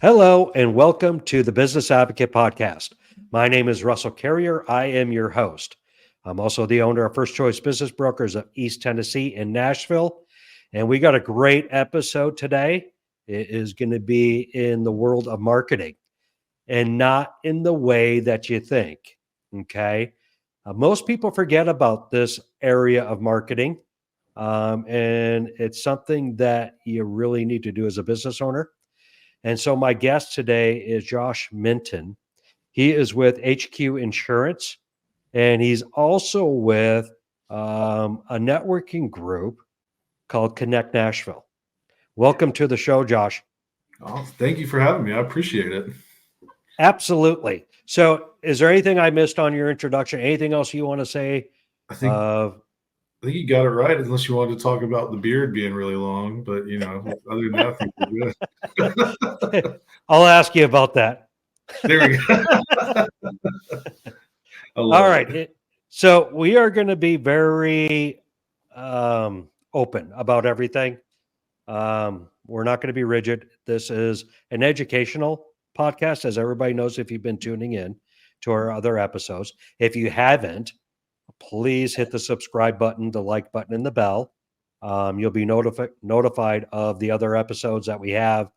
Hello, and welcome to the Business Advocate Podcast. My name is Russell Carrier. I am your host. I'm also the owner of First Choice Business Brokers of East Tennessee and Nashville. And we got a great episode today. It is going to be in the world of marketing and not in the way that you think. Okay. Most people forget about this area of marketing. And it's something that you really need to do as a business owner. And so my guest today is Josh Minton. He is with HQ Insurance, and he's also with a networking group called Connect Nashville. Welcome to the show, Josh. Oh, thank you for having me. I appreciate it. Absolutely. So, is there anything I missed on your introduction? Anything else you want to say? I think I think you got it right, unless you wanted to talk about the beard being really long. But other than that, I think we're good. I'll ask you about that. There we go. All right. So we are going to be very open about everything. We're not going to be rigid. This is an educational podcast, as everybody knows if you've been tuning in to our other episodes. If you haven't, please hit the subscribe button, the like button, and the bell. You'll be notified of the other episodes that we have.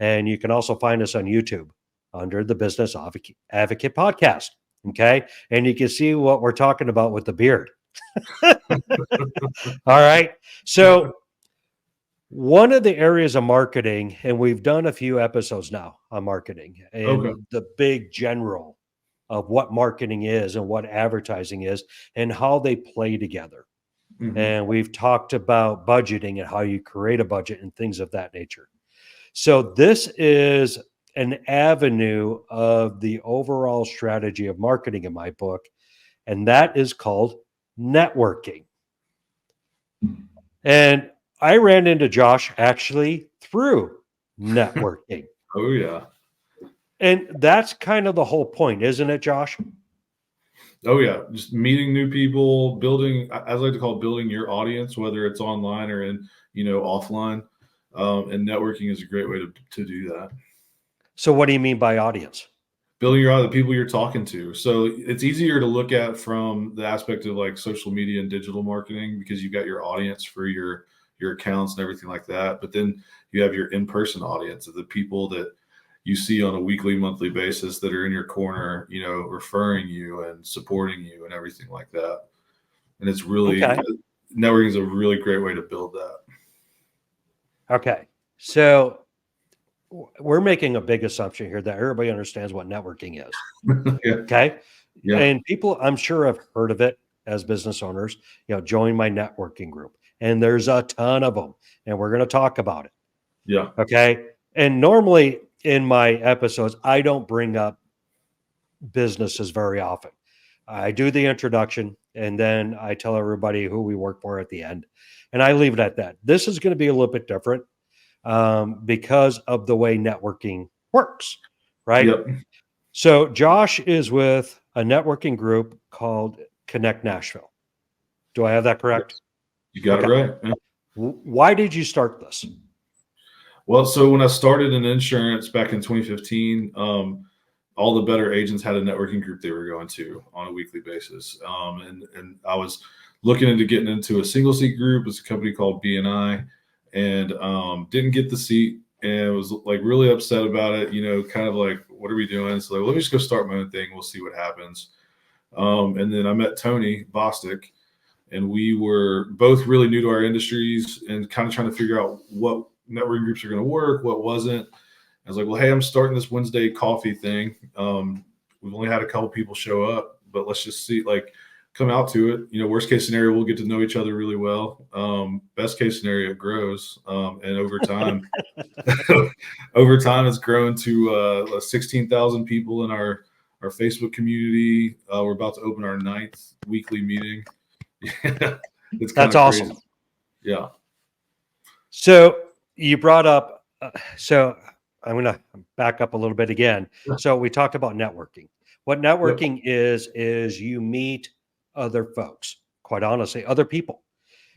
And you can also find us on YouTube under the Business Advocate Podcast. Okay. And you can see what we're talking about with the beard. All right. So, one of the areas of marketing, and we've done a few episodes now on marketing and the big general of what marketing is and what advertising is and how they play together. Mm-hmm. And we've talked about budgeting and how you create a budget and things of that nature. So this is an avenue of the overall strategy of marketing in my book, and that is called networking. And I ran into Josh actually through networking. Oh, yeah. And that's kind of the whole point, isn't it, Josh? Oh, yeah. Just meeting new people, building, as I like to call it, building your audience, whether it's online or in, offline. And networking is a great way to do that. So what do you mean by audience? Building your the people you're talking to. So it's easier to look at from the aspect of like social media and digital marketing because you've got your audience for your accounts and everything like that. But then you have your in-person audience of the people that you see on a weekly, monthly basis that are in your corner, referring you and supporting you and everything like that. And it's really, networking is a really great way to build that. Okay. So we're making a big assumption here that everybody understands what networking is. Yeah. Okay. Yeah. And people, I'm sure, have heard of it as business owners, join my networking group. And there's a ton of them. And we're going to talk about it. Yeah. Okay. And normally in my episodes, I don't bring up businesses very often. I do the introduction and then I tell everybody who we work for at the end. And I leave it at that. This is going to be a little bit different because of the way networking works, right? Yep. So Josh is with a networking group called Connect Nashville. Do I have that correct? You got it right. Yeah. Why did you start this? Well, so when I started in insurance back in 2015, all the better agents had a networking group they were going to on a weekly basis. And I was looking into getting into a single seat group. It's a company called BNI, and didn't get the seat and was like really upset about it, kind of like, what are we doing? So like, let me just go start my own thing. We'll see what happens. And then I met Tony Bostic, and we were both really new to our industries and kind of trying to figure out what networking groups are going to work, what wasn't. I was like, well, hey, I'm starting this Wednesday coffee thing. We've only had a couple people show up, but let's just see, come out to it. Worst case scenario, we'll get to know each other really well. Best case scenario, it grows. And over time, it's grown to 16,000 people in our Facebook community. We're about to open our 9th weekly meeting. That's awesome. Crazy. Yeah. So you brought up, so I'm going to back up a little bit again. So we talked about networking. What networking is you meet other folks, quite honestly, other people.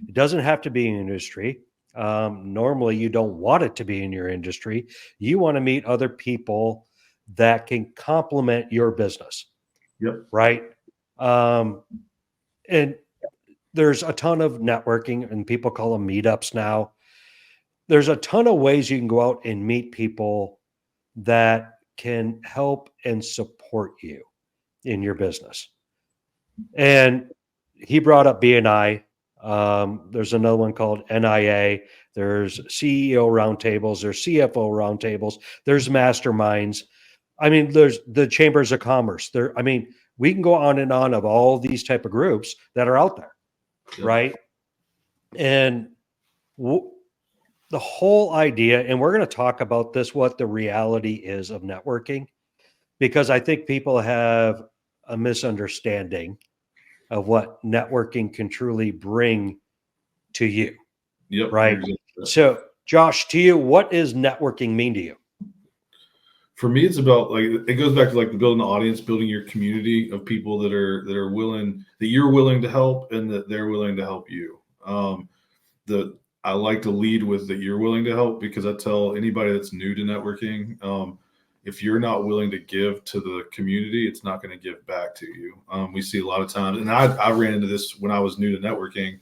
It doesn't have to be an industry. Normally, you don't want it to be in your industry. You want to meet other people that can complement your business, Yep. right? Um, and there's a ton of networking, and people call them meetups now. There's a ton of ways you can go out and meet people that can help and support you in your business. And he brought up BNI. There's another one called NIA. There's CEO roundtables. There's CFO roundtables. There's masterminds. I mean, there's the chambers of commerce. There. I mean, we can go on and on of all these type of groups that are out there, Yep. right? And the whole idea, and we're going to talk about this, what the reality is of networking, because I think people have a misunderstanding of what networking can truly bring to you, Yep. right? Exactly right. So, Josh, to you, what does networking mean to you? For me, it's about, like, it goes back to like the building the audience, building your community of people that are willing, that you're willing to help, and that they're willing to help you. I like to lead with that you're willing to help, because I tell anybody that's new to networking, if you're not willing to give to the community, it's not going to give back to you. We see a lot of times, and I ran into this when I was new to networking.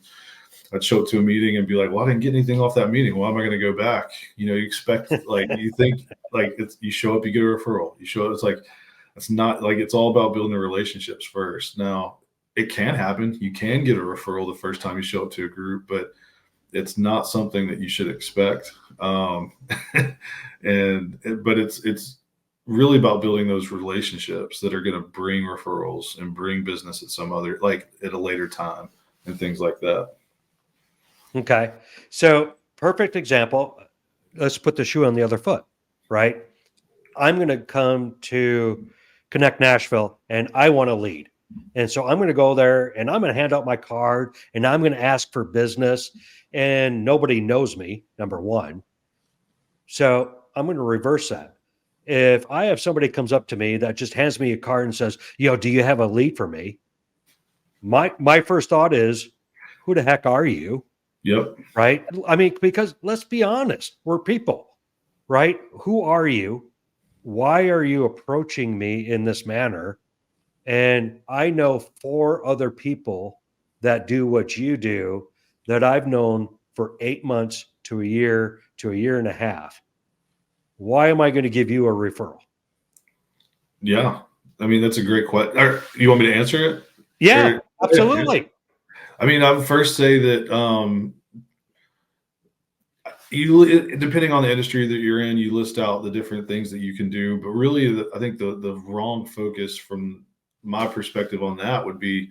I'd show up to a meeting and be like, well, I didn't get anything off that meeting. Why am I going to go back? You expect, like, you think like you show up, you get a referral. You show up, it's like, it's not like, it's all about building the relationships first. Now, it can happen. You can get a referral the first time you show up to a group, but it's not something that you should expect. But it's really about building those relationships that are going to bring referrals and bring business at some other, like at a later time, and things like that. Okay. So, perfect example. Let's put the shoe on the other foot, right? I'm going to come to Connect Nashville and I want to lead. And so I'm going to go there and I'm going to hand out my card and I'm going to ask for business, and nobody knows me, number one. So I'm going to reverse that. If I have somebody comes up to me that just hands me a card and says, "Yo, do you have a lead for me?" My first thought is, who the heck are you? Yep. Right? I mean, because let's be honest, we're people, right? Who are you? Why are you approaching me in this manner? And I know 4 other people that do what you do that I've known for 8 months to a year and a half. Why am I going to give you a referral? Yeah. I mean, that's a great question. You want me to answer it? Yeah, absolutely. I mean, I would first say that you, depending on the industry that you're in, you list out the different things that you can do. But really, I think the wrong focus from my perspective on that would be,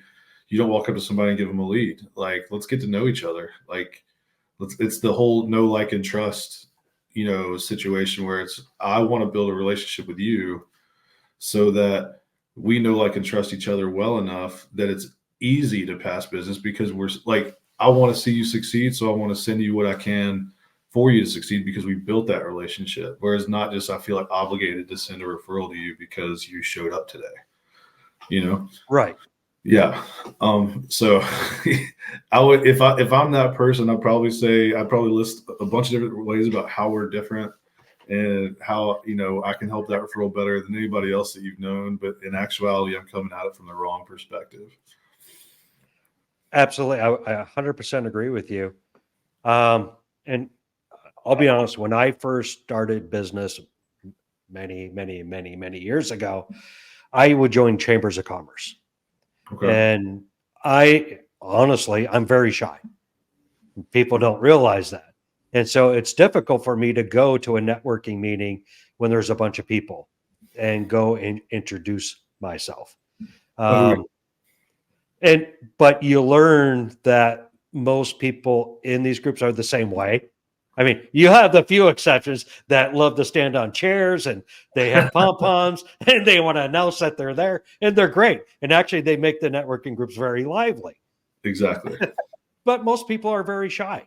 you don't walk up to somebody and give them a lead. Like, let's get to know each other. Like, it's the whole know, like, and trust, situation where it's, I want to build a relationship with you so that we know, like, and trust each other well enough that it's easy to pass business, because we're like, I want to see you succeed. So I want to send you what I can for you to succeed, because we built that relationship. Whereas not just, I feel like obligated to send a referral to you because you showed up today, Right. Yeah. So I would, if I'm that person, I'd probably list a bunch of different ways about how we're different and how, I can help that referral better than anybody else that you've known. But in actuality, I'm coming at it from the wrong perspective. Absolutely. I 100% agree with you. And I'll be honest, when I first started business many, many, many, many years ago, I would join chambers of commerce. Okay. And I'm very shy. People don't realize that. And so it's difficult for me to go to a networking meeting when there's a bunch of people and go and introduce myself. But you learn that most people in these groups are the same way. I mean, you have the few exceptions that love to stand on chairs and they have pom-poms and they want to announce that they're there, and they're great. And actually they make the networking groups very lively. Exactly. But most people are very shy.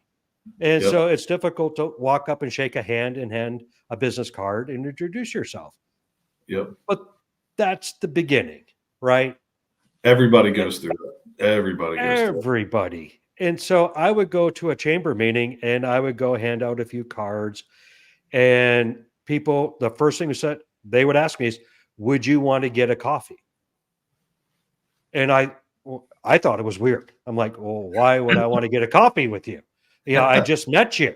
And so it's difficult to walk up and shake a hand and hand a business card and introduce yourself. Yep. But that's the beginning, right? Everybody goes through it. Everybody. And so I would go to a chamber meeting and I would go hand out a few cards, and people, the first thing they would ask me is, would you want to get a coffee? And I thought it was weird. I'm like, well, why would I want to get a coffee with you? Yeah, I just met you.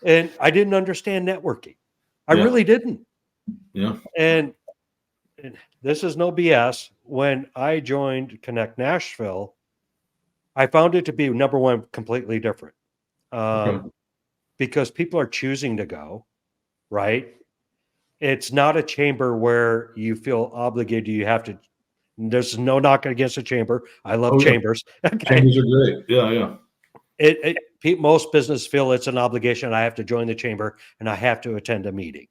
And I didn't understand networking. I Yeah. really didn't. Yeah. And this is no BS. When I joined Connect Nashville, I found it to be, number one, completely different. Okay. Because people are choosing to go, right? It's not a chamber where you feel obligated. You have to, there's no knock against a chamber. I love Oh, yeah. chambers. Okay. Chambers are great. Yeah. Yeah. Most business feel it's an obligation. I have to join the chamber and I have to attend a meeting,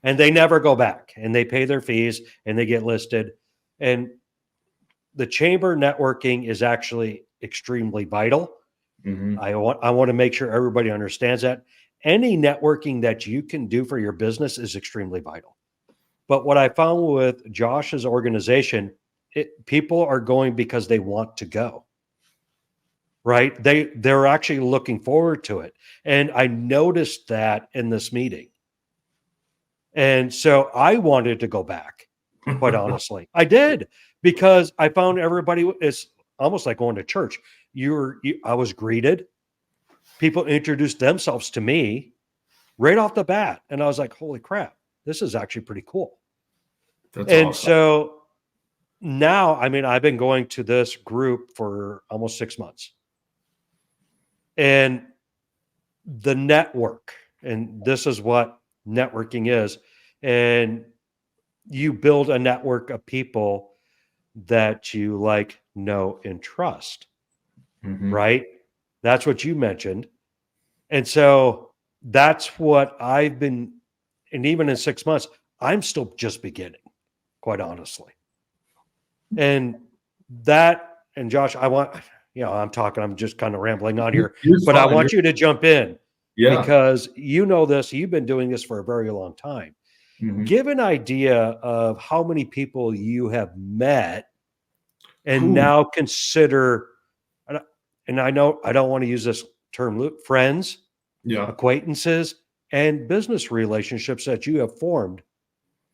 and they never go back, and they pay their fees and they get listed. And the chamber networking is actually extremely vital. Mm-hmm. I want to make sure everybody understands that any networking that you can do for your business is extremely vital. But what I found with Josh's organization, people are going because they want to go. Right? They're actually looking forward to it. And I noticed that in this meeting. And so I wanted to go back, quite honestly. I did, because I found everybody is almost like going to church. I was greeted. People introduced themselves to me right off the bat. And I was like, holy crap, this is actually pretty cool. That's And awesome. so now, I mean, I've been going to this group for almost 6 months. And the network, and this is what networking is. And you build a network of people that you like, know, and trust, Mm-hmm. right? That's what you mentioned. And so that's what I've been, and even in 6 months, I'm still just beginning, quite honestly. And Josh, I'm just kind of rambling on here, You're but I fine. want you to jump in, Yeah. because you know this, you've been doing this for a very long time. Mm-hmm. Give an idea of how many people you have met and Ooh. now consider, and I know I don't want to use this term, friends, Yeah. acquaintances, and business relationships that you have formed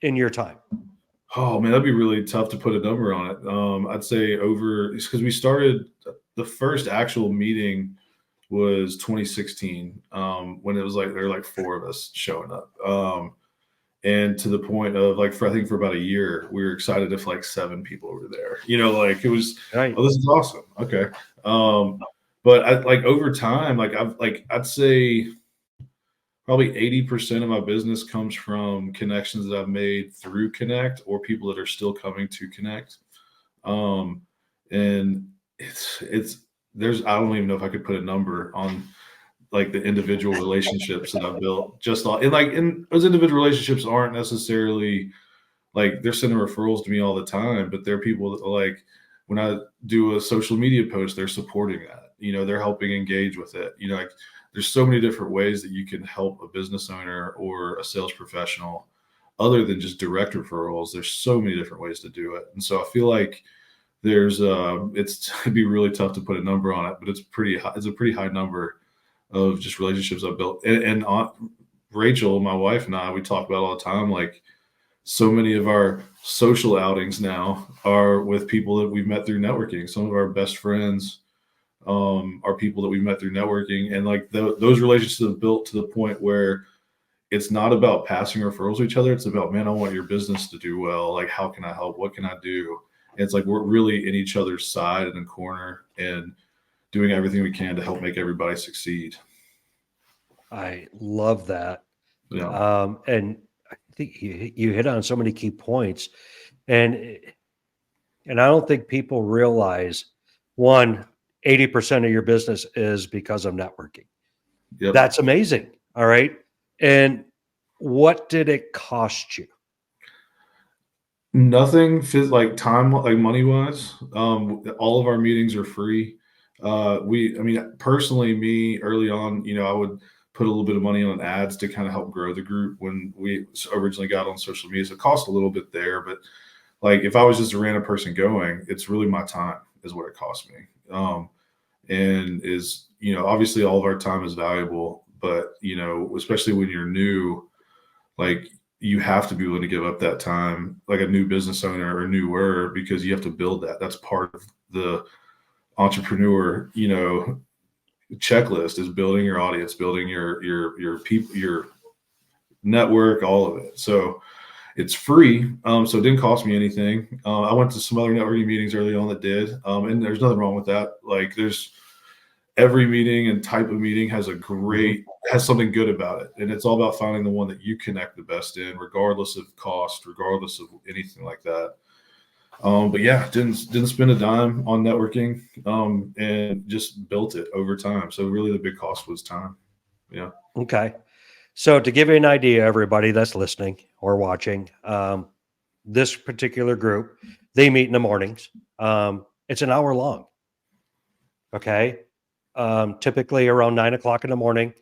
in your time. Oh man, that'd be really tough to put a number on it. I'd say because we started the first actual meeting was 2016, when it was like there were like 4 of us showing up. And to the point of like, I think for about a year, we were excited if like 7 people were there. Like it was, Right. oh, this is awesome. Okay. But like over time, like I'd say probably 80% of my business comes from connections that I've made through Connect or people that are still coming to Connect. And I don't even know if I could put a number on like the individual relationships that I've built and those individual relationships aren't necessarily like they're sending referrals to me all the time, but they're people that like when I do a social media post, they're supporting that, they're helping engage with it. Like there's so many different ways that you can help a business owner or a sales professional other than just direct referrals. There's so many different ways to do it. And so I feel like it'd be really tough to put a number on it, but it's a pretty high number of just relationships I've built. And Rachel, my wife, and I, we talk about all the time, like so many of our social outings now are with people that we've met through networking. Some of our best friends are people that we've met through networking. And like those relationships have built to the point where it's not about passing referrals to each other. It's about, man, I want your business to do well. Like, how can I help? What can I do? And it's like, we're really in each other's side and corner and doing everything we can to help make everybody succeed. I love that. Yeah. And I think you hit on so many key points, and I don't think people realize, 80% of your business is because of networking. Yep. That's amazing. All right. And what did it cost you? Nothing like time, like money wise. All of our meetings are free. Personally, me early on, I would put a little bit of money on ads to kind of help grow the group when we originally got on social media. So it cost a little bit there, but like if I was just a random person going, it's really my time is what it cost me. and is, obviously all of our time is valuable, but, especially when you're new, like you have to be willing to give up that time, like a new business owner or newer, because you have to build that. That's part of the entrepreneur, checklist, is building your audience, building your people, your network, all of it. So it's free. So it didn't cost me anything. I went to some other networking meetings early on that did. And there's nothing wrong with that. Like there's every meeting and type of meeting has something good about it. And it's all about finding the one that you connect the best in, regardless of cost, regardless of anything like that. But yeah, didn't spend a dime on networking, and just built it over time. So really the big cost was time. Yeah. Okay. So to give you an idea, everybody that's listening or watching, this particular group, they meet in the mornings. It's an hour long. Okay. Typically around 9 o'clock in the morning,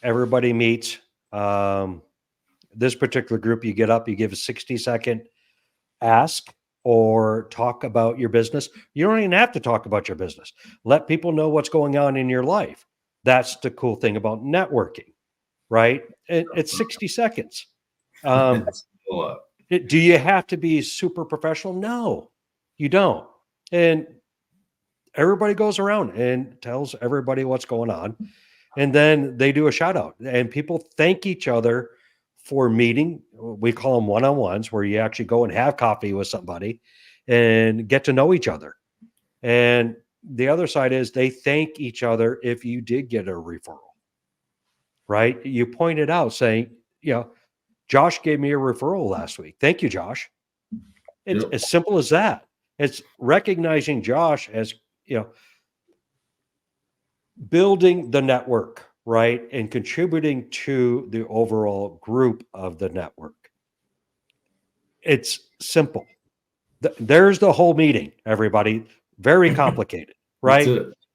everybody meets. This particular group, you get up, you give a 60-second ask or talk about your business. You don't even have to talk about your business. Let people know what's going on in your life. That's the cool thing about networking, right? It's 60 seconds. It's a lot. Do you have to be super professional? No, you don't. And everybody goes around and tells everybody what's going on. And then they do a shout out and people thank each other for meeting. We call them one-on-ones, where you actually go and have coffee with somebody and get to know each other. And the other side is they thank each other if you did get a referral, right? You pointed out saying, Josh gave me a referral last week. Thank you, Josh. It's Yep. as simple as that. It's recognizing Josh as, building the network, right? And contributing to the overall group of the network. It's simple. There's the whole meeting, everybody. Very complicated, right?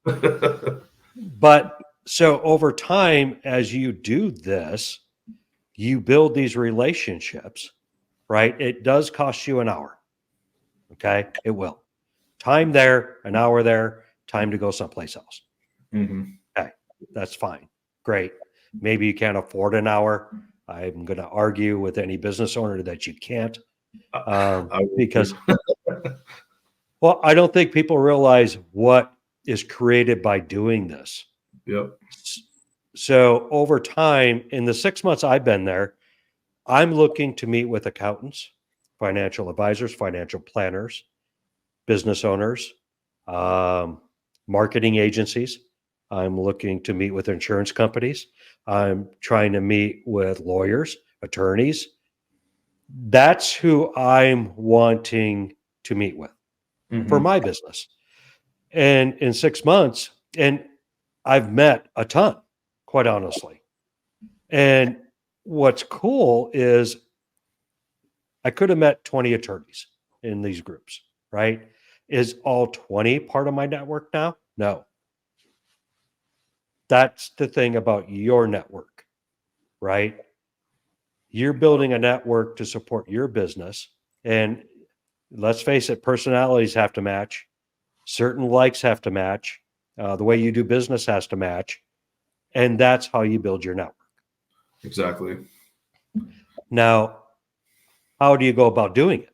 That's it. But so over time, as you do this, you build these relationships, right? It does cost you an hour. Okay. It will. Time there, an hour there, time to go someplace else. Mm-hmm. Okay. That's fine. Great. Maybe you can't afford an hour. I'm going to argue with any business owner that you can't, because, well, I don't think people realize what is created by doing this. Yep. So over time, in the 6 months I've been there, I'm looking to meet with accountants, financial advisors, financial planners, business owners, marketing agencies. I'm looking to meet with insurance companies. I'm trying to meet with lawyers, attorneys. That's who I'm wanting to meet with for my business. And in 6 months, and I've met a ton, quite honestly. And what's cool is I could have met 20 attorneys in these groups, right? Is all 20 part of my network now? No. That's the thing about your network, right? You're building a network to support your business. And let's face it, personalities have to match. Certain likes have to match. The way you do business has to match. And that's how you build your network. Exactly. Now, how do you go about doing it?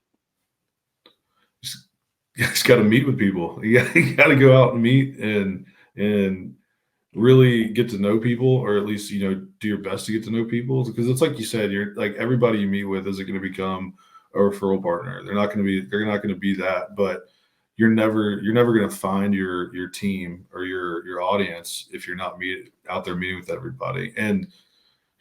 You just got to meet with people. You got to go out and meet and really get to know people, or at least, do your best to get to know people. Because it's like you said, you're like, everybody you meet with isn't going to become a referral partner. They're not going to be that, but you're never going to find your team or your audience if you're not out there meeting with everybody. And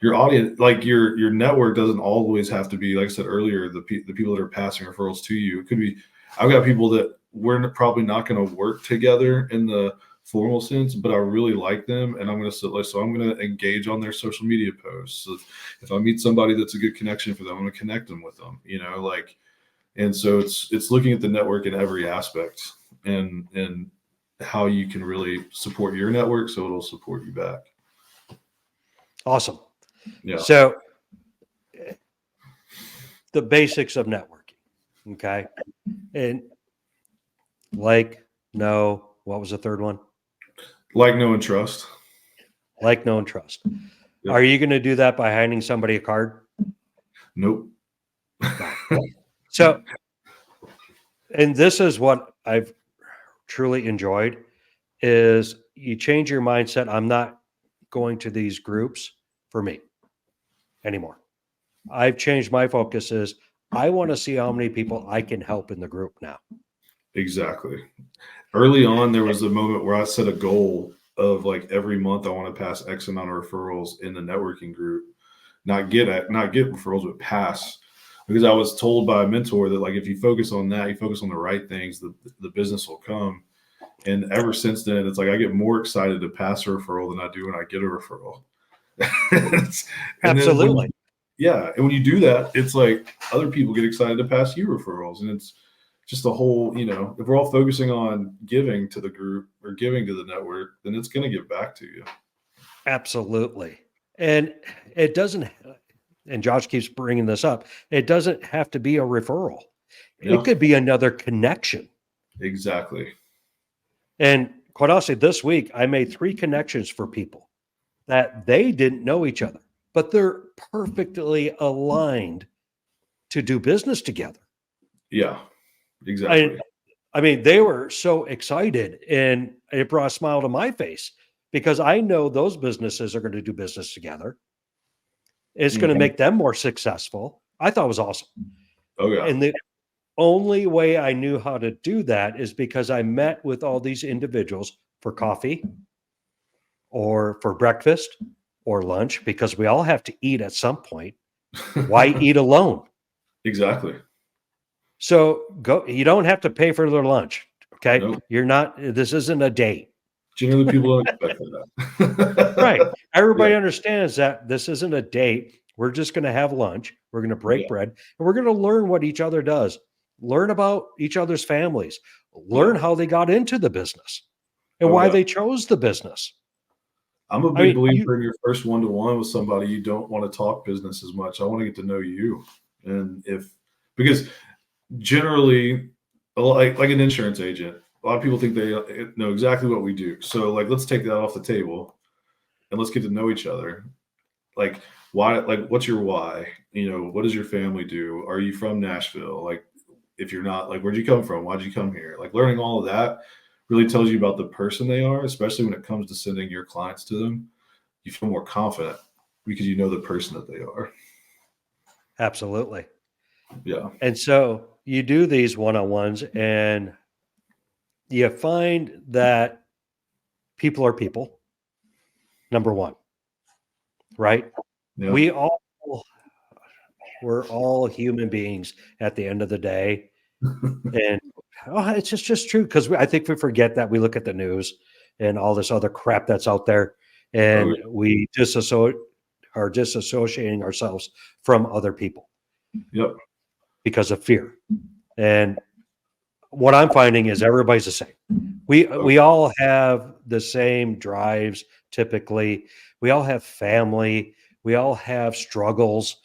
your audience, like your network, doesn't always have to be, like I said earlier, the people that are passing referrals to you. It could be, I've got people that we're probably not going to work together in the formal sense, but I really like them, and I'm going to engage on their social media posts. So if I meet somebody that's a good connection for them, I'm going to connect them with them. And so it's looking at the network in every aspect, and how you can really support your network so it'll support you back. Awesome. Yeah. So the basics of networking. Okay. And what was the third one? Like, know, and trust. Like, know, and trust. Yep. Are you going to do that by handing somebody a card? Nope. No. So, and this is what I've truly enjoyed is you change your mindset. I'm not going to these groups for me anymore. I've changed my focus is I want to see how many people I can help in the group now. Exactly. Early on, there was a moment where I set a goal of like every month I want to pass X amount of referrals in the networking group. Not get referrals, but pass. Because I was told by a mentor that like if you focus on that, you focus on the right things, the business will come. And ever since then, it's like I get more excited to pass a referral than I do when I get a referral. And then Absolutely. and when you do that, it's like other people get excited to pass you referrals, and it's just a whole, if we're all focusing on giving to the group or giving to the network, then it's going to give back to you. Absolutely. And it doesn't, and Josh keeps bringing this up, it doesn't have to be a referral. Yeah. It could be another connection. Exactly. And quite honestly, this week I made 3 connections for people that they didn't know each other, but they're perfectly aligned to do business together. Yeah, exactly. I mean, they were so excited and it brought a smile to my face because I know those businesses are going to do business together. It's going to make them more successful. I thought it was awesome. Oh yeah. And the only way I knew how to do that is because I met with all these individuals for coffee or for breakfast or lunch because we all have to eat at some point. Why eat alone? Exactly. So you don't have to pay for their lunch. Okay. Nope. This isn't a date. Generally, people don't expect that. Right. Everybody understands that this isn't a date. We're just going to have lunch. We're going to break bread and we're going to learn what each other does, learn about each other's families, learn how they got into the business and why they chose the business. I'm a big believer in your first one-to-one with somebody. You don't want to talk business as much. I want to get to know you. And because generally, like an insurance agent, a lot of people think they know exactly what we do. So like, let's take that off the table and let's get to know each other. Like why, like what's your why? What does your family do? Are you from Nashville? Like if you're not, like, where'd you come from? Why'd you come here? Like learning all of that really tells you about the person they are, especially when it comes to sending your clients to them. You feel more confident because you know the person that they are. Absolutely. Yeah. And so you do these one-on-ones and you find that people are people, number one, right? Yeah. We're all human beings at the end of the day. And it's just true because I think we forget that. We look at the news and all this other crap that's out there and we are disassociating ourselves from other people. Yep. Because of fear. And what I'm finding is everybody's the same. We all have the same drives typically. We all have family. We all have struggles.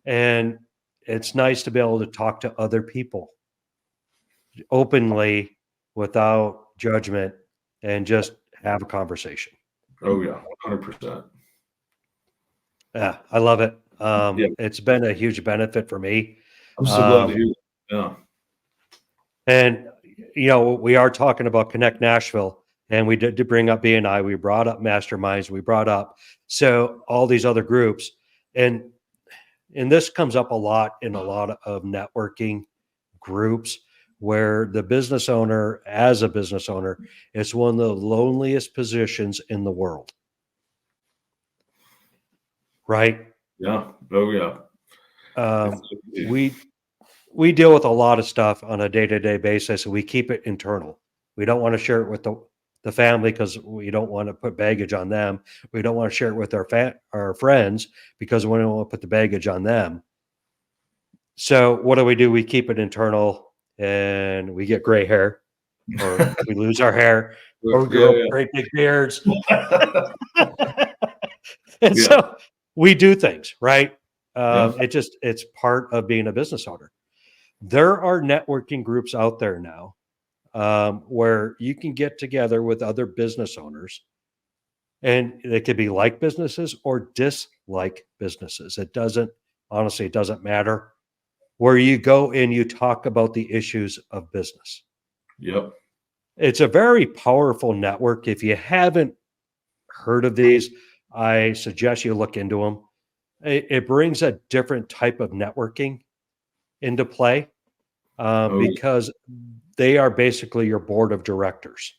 And it's nice to be able to talk to other people openly without judgment and just have a conversation. Oh yeah, 100%. Yeah, I love it. It's been a huge benefit for me. I'm so glad to hear that. Yeah. And, we are talking about Connect Nashville, and we did bring up BNI. We brought up masterminds. We brought up all these other groups. And this comes up a lot in a lot of networking groups where the business owner, as a business owner, is one of the loneliest positions in the world. Right? Yeah. Oh yeah. We deal with a lot of stuff on a day-to-day basis, and we keep it internal. We don't want to share it with the family because we don't want to put baggage on them. We don't want to share it with our friends because we don't want to put the baggage on them. So what do? We keep it internal, and we get gray hair, or we lose our hair, or we grow great big beards. And so we do things, right? It's part of being a business owner. There are networking groups out there now where you can get together with other business owners And they could be like businesses or dislike businesses. It doesn't, honestly, it doesn't matter. Where you go and you talk about the issues of business. Yep. It's a very powerful network. If you haven't heard of these, I suggest you look into them. It brings a different type of networking into play Oh, because they are basically your board of directors.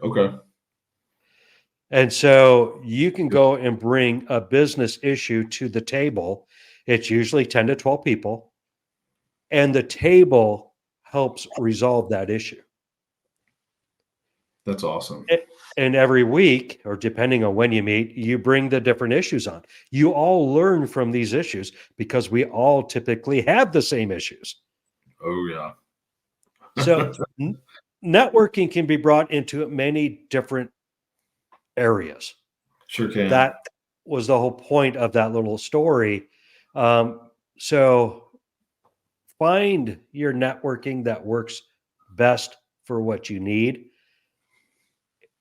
okay. And so you can go and bring a business issue to the table. It's usually 10 to 12 people, and the table helps resolve that issue. That's awesome. And every week, or depending on when you meet, you bring the different issues on. You all learn from these issues because we all typically have the same issues. Oh, yeah. So networking can be brought into many different areas. Sure can. That was the whole point of that little story. So find your networking that works best for what you need.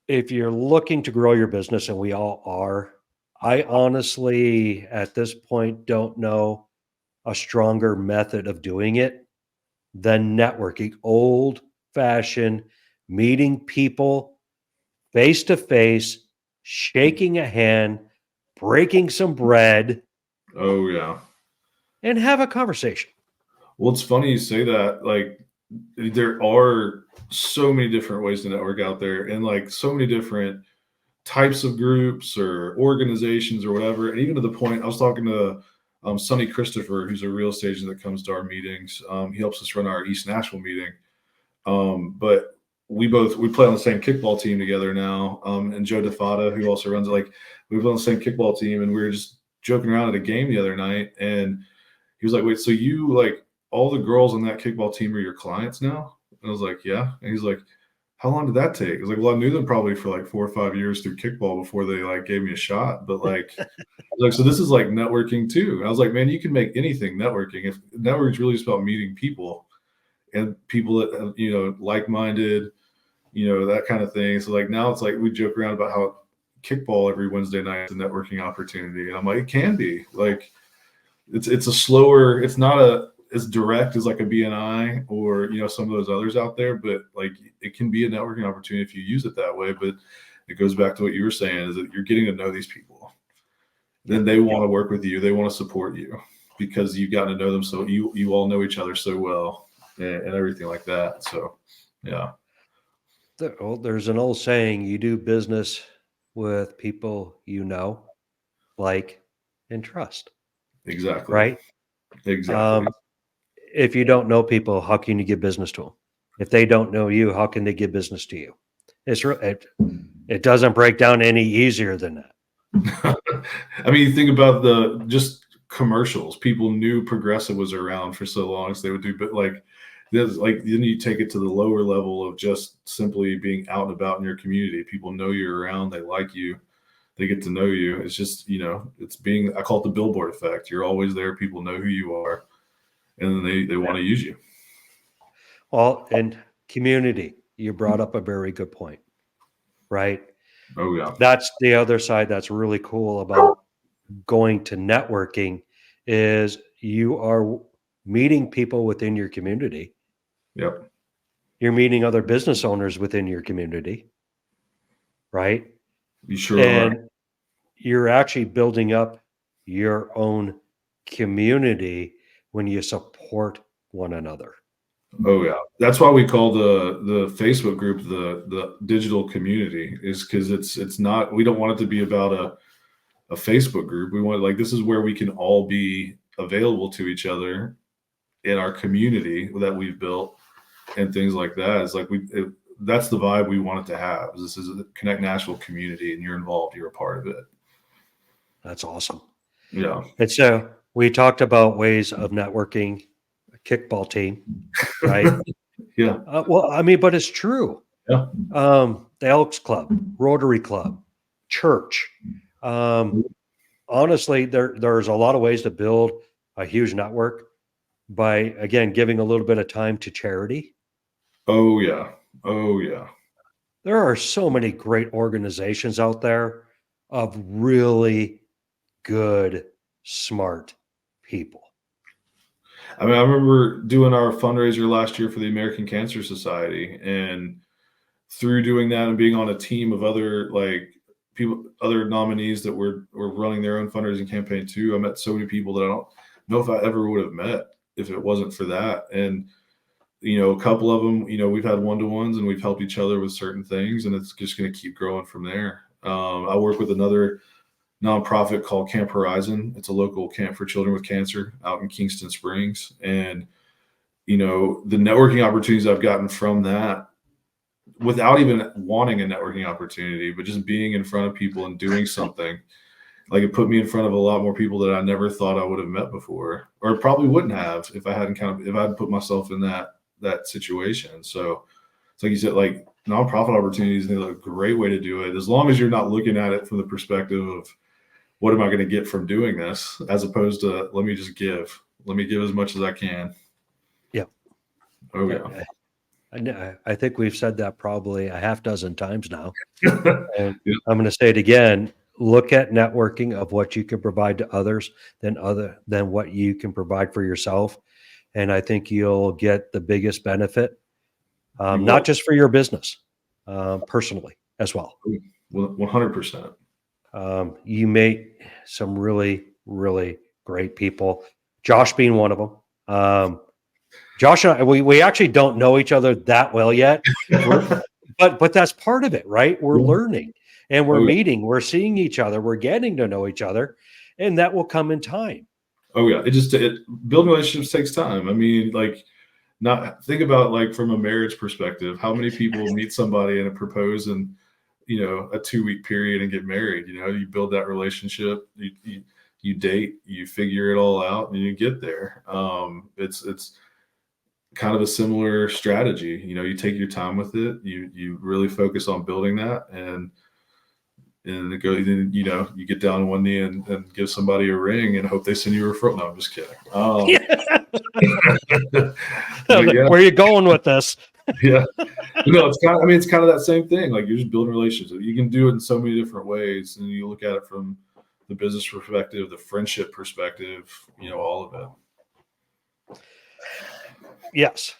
If you're looking to grow your business, and we all are, I honestly, at this point, don't know a stronger method of doing it than networking, old fashioned, meeting people face to face, shaking a hand, breaking some bread, Oh, yeah. and have a conversation. Well, it's funny you say that. Like, there are so many different ways to network out there, and like so many different types of groups or organizations or whatever. And even to the point, I was talking to Sonny Christopher, who's a real estate agent that comes to our meetings. He helps us run our East Nashville meeting. But we play on the same kickball team together now. And Joe DeFada, who also runs it, like we play on the same kickball team, and we were just joking around at a game the other night, and he was like, "Wait, so you like all the girls on that kickball team are your clients now?" And I was like, "Yeah." And he's like, "How long did that take?" I was like, "Well, I knew them probably for like 4 or 5 years through kickball before they like gave me a shot." But like, I was like, so this is like networking too. And I was like, man, you can make anything networking. If networking is really just about meeting people and people that like-minded, that kind of thing. So like now it's like we joke around about how kickball every Wednesday night is a networking opportunity, and I'm like, it can be like it's a slower, it's not as direct as like a BNI or some of those others out there, but like it can be a networking opportunity if you use it that way. But it goes back to what you were saying, is that you're getting to know these people, then they want to work with you, they want to support you because you've gotten to know them, so you all know each other so well, and everything like that. So yeah. There's an old saying: you do business with people you know, like, and trust, Exactly. right? Exactly. If you don't know people, how can you give business to them? If they don't know you, how can they give business to you? It doesn't break down any easier than that. I mean, you think about the just commercials. People knew Progressive was around for so long, so they would do, but like there's like then you take it to the lower level of just simply being out and about in your community. People know you're around, they like you, they get to know you. It's just, it's being, I call it the billboard effect. You're always there, people know who you are, and then they want to use you. Well, and community, you brought up a very good point, right? Oh yeah. That's the other side that's really cool about going to networking is you are meeting people within your community. Yep. You're meeting other business owners within your community, right? You sure are. And you're actually building up your own community when you support one another. Oh yeah, that's why we call the Facebook group the digital community, is because it's not, we don't want it to be about a Facebook group. We want, like, this is where we can all be available to each other in our community that we've built and things like that. It's like that's the vibe we want it to have. This is a Connect Nashville community, and you're involved, you're a part of it. That's awesome. Yeah. And so we talked about ways of networking, a kickball team, right? Yeah. Well, I mean, but it's true. Yeah. The Elks Club, Rotary Club, church. Honestly, there's a lot of ways to build a huge network by, again, giving a little bit of time to charity. Oh yeah. Oh yeah. There are so many great organizations out there. of really good, smart people. I mean, I remember doing our fundraiser last year for the American Cancer Society, and through doing that and being on a team of other people, other nominees that were running their own fundraising campaign too, I met so many people that I don't know if I ever would have met if it wasn't for that. And a couple of them, we've had one-to-ones and we've helped each other with certain things, and it's just going to keep growing from there. I work with another nonprofit called Camp Horizon. It's a local camp for children with cancer out in Kingston Springs. And, the networking opportunities I've gotten from that, without even wanting a networking opportunity, but just being in front of people and doing something, like it put me in front of a lot more people that I never thought I would have met before, or probably wouldn't have if I hadn't put myself in that situation. So it's like you said, like nonprofit opportunities, they're a great way to do it, as long as you're not looking at it from the perspective of what am I going to get from doing this, as opposed to let me give as much as I can. Yeah. Oh yeah. I think we've said that probably a half dozen times now. And Yeah. I'm going to say it again. Look at networking of what you can provide to others than what you can provide for yourself. And I think you'll get the biggest benefit, not just for your business, personally as well. 100%. You meet some really, really great people. Josh being one of them. Josh and I, we actually don't know each other that well yet, but that's part of it, right? We're learning and we're meeting, we're seeing each other, we're getting to know each other, and that will come in time. Oh yeah, building relationships takes time. I mean, think about like from a marriage perspective, how many people meet somebody and propose in a 2-week period and get married. You build that relationship, you date, you figure it all out, and you get there. It's kind of a similar strategy. You take your time with it. You really focus on building that, and it goes. Then you get down on one knee and give somebody a ring and hope they send you a referral. No, I'm just kidding. Yeah. Where are you going with this? Yeah, it's kind of that same thing. Like you're just building relationships. You can do it in so many different ways, and you look at it from the business perspective, the friendship perspective. All of it. Yes.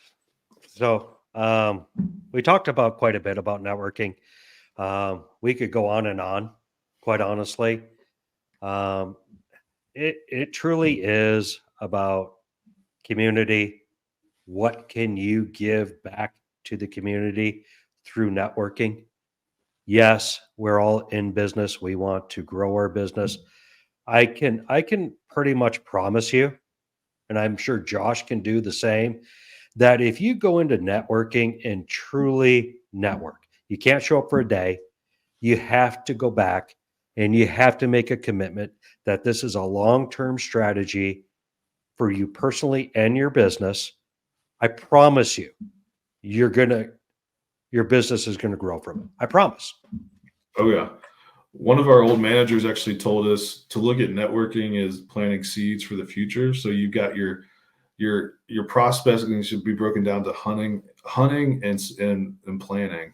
So we talked about quite a bit about networking. We could go on and on, quite honestly. It truly is about community. What can you give back to the community through networking? Yes, we're all in business. We want to grow our business. I can pretty much promise you, and I'm sure Josh can do the same, that if you go into networking and truly network, you can't show up for a day. You have to go back and you have to make a commitment that this is a long-term strategy for you personally and your business. I promise you, your business is going to grow from it. I promise. Oh yeah. One of our old managers actually told us to look at networking as planting seeds for the future. So you've got your prospecting should be broken down to hunting and planning.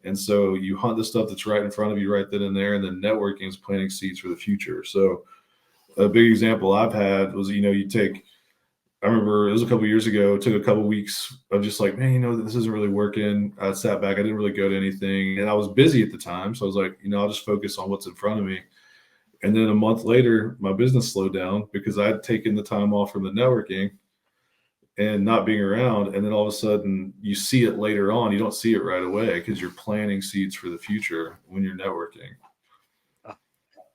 And so you hunt the stuff that's right in front of you right then and there, and then networking is planting seeds for the future. So a big example I've had was, I remember it was a couple of years ago, it took a couple of weeks of just like, man, this isn't really working. I sat back, I didn't really go to anything, and I was busy at the time. So I was like, I'll just focus on what's in front of me. And then a month later, my business slowed down because I had taken the time off from the networking and not being around. And then all of a sudden you see it later on. You don't see it right away because you're planting seeds for the future when you're networking.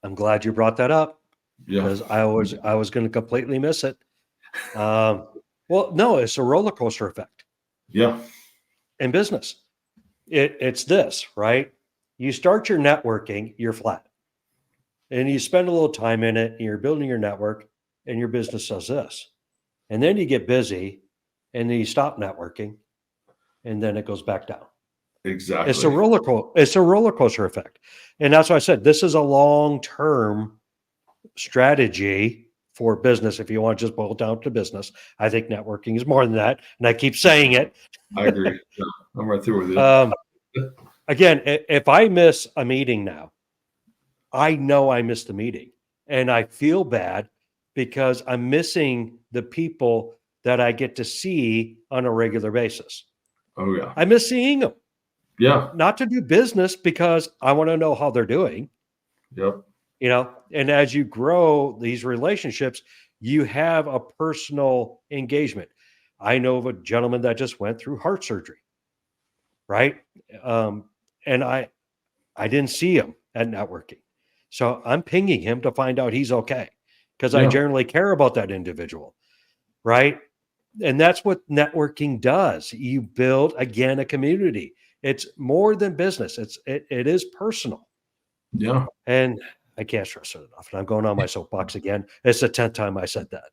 I'm glad you brought that up. Yeah. Because I was going to completely miss it. Well, no, it's a roller coaster effect. Yeah. In business, it's this, right? You start your networking, you're flat. And you spend a little time in it, and you're building your network, and your business does this. And then you get busy, and then you stop networking, and then it goes back down. Exactly. It's a roller coaster effect. And that's why I said this is a long-term strategy for business. If you want to just boil down to business, I think networking is more than that. And I keep saying it. I agree. Yeah, I'm right there with you. Again, if I miss a meeting now, I know I missed the meeting, and I feel bad because I'm missing the people that I get to see on a regular basis. Oh yeah. I miss seeing them, Yeah. not to do business, because I want to know how they're doing, Yep. and as you grow these relationships, you have a personal engagement. I know of a gentleman that just went through heart surgery, right? And I didn't see him at networking. So I'm pinging him to find out he's okay, because I Yeah. generally care about that individual, right? And that's what networking does. You build, again, a community. It's more than business. It is personal. Yeah. And I can't stress it enough. And I'm going on my soapbox again. It's the 10th time I said that.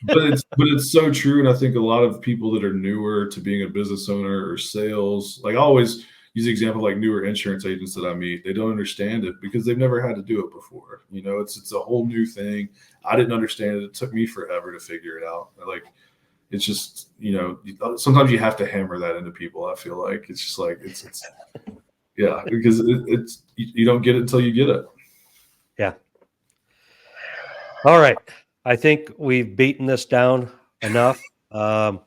But it's so true. And I think a lot of people that are newer to being a business owner or sales, like I always use the example, like newer insurance agents that I meet, they don't understand it because they've never had to do it before. It's a whole new thing. I didn't understand it. It took me forever to figure it out. Like, it's just, sometimes you have to hammer that into people. I feel like it's just like, it's yeah, because it's, you don't get it until you get it. Yeah. All right. I think we've beaten this down enough. Well,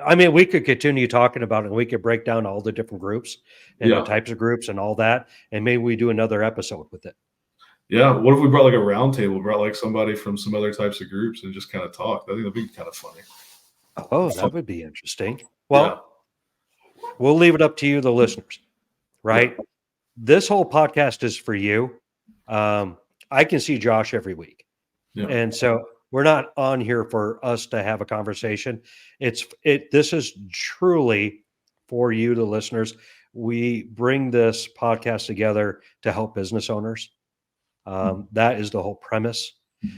I mean, we could continue talking about it, and we could break down all the different groups and the Yeah. types of groups and all that. And maybe we do another episode with it. Yeah. What if we brought like a round table, brought like somebody from some other types of groups and just kind of talked? I think that'd be kind of funny. Oh, that would be interesting. Well, Yeah. we'll leave it up to you, the listeners, right? This whole podcast is for you. I can see Josh every week. Yeah. And so we're not on here for us to have a conversation. This is truly for you, the listeners. We bring this podcast together to help business owners. That is the whole premise.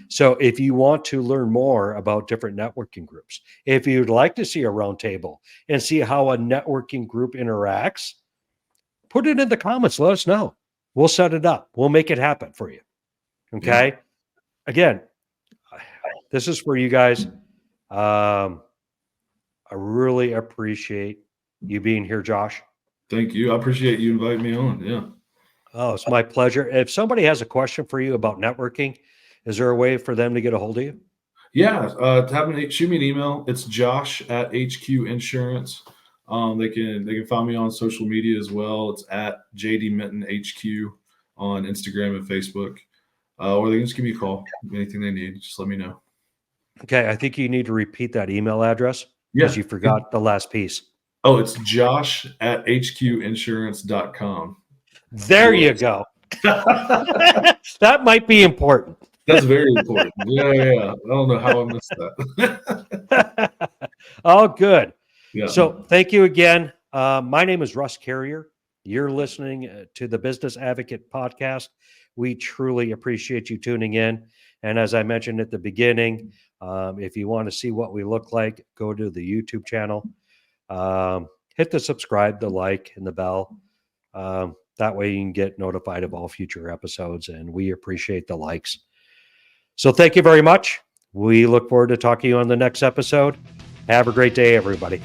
So if you want to learn more about different networking groups, if you'd like to see a roundtable and see how a networking group interacts, put it in the comments. Let us know. We'll set it up. We'll make it happen for you. Okay. Yeah. Again, this is for you guys. I really appreciate you being here, Josh. Thank you. I appreciate you inviting me on. Yeah. Oh, it's my pleasure. If somebody has a question for you about networking, is there a way for them to get a hold of you? Yeah. Shoot me an email. It's Josh at HQ Insurance. They can find me on social media as well. It's at JD Minton HQ on Instagram and Facebook. Or they can just give me a call. Anything they need, just let me know. Okay. I think you need to repeat that email address because you forgot the last piece. Oh, it's Josh at HQinsurance.com. There you go. That might be important. That's very important. Yeah. I don't know how I missed that. Oh, good. Yeah. So thank you again. My name is Russ Carrier. You're listening to the Business Advocate podcast. We truly appreciate you tuning in. And as I mentioned at the beginning, if you want to see what we look like, go to the YouTube channel. Hit the subscribe, the like, and the bell. That way you can get notified of all future episodes, and we appreciate the likes. So thank you very much. We look forward to talking to you on the next episode. Have a great day, everybody.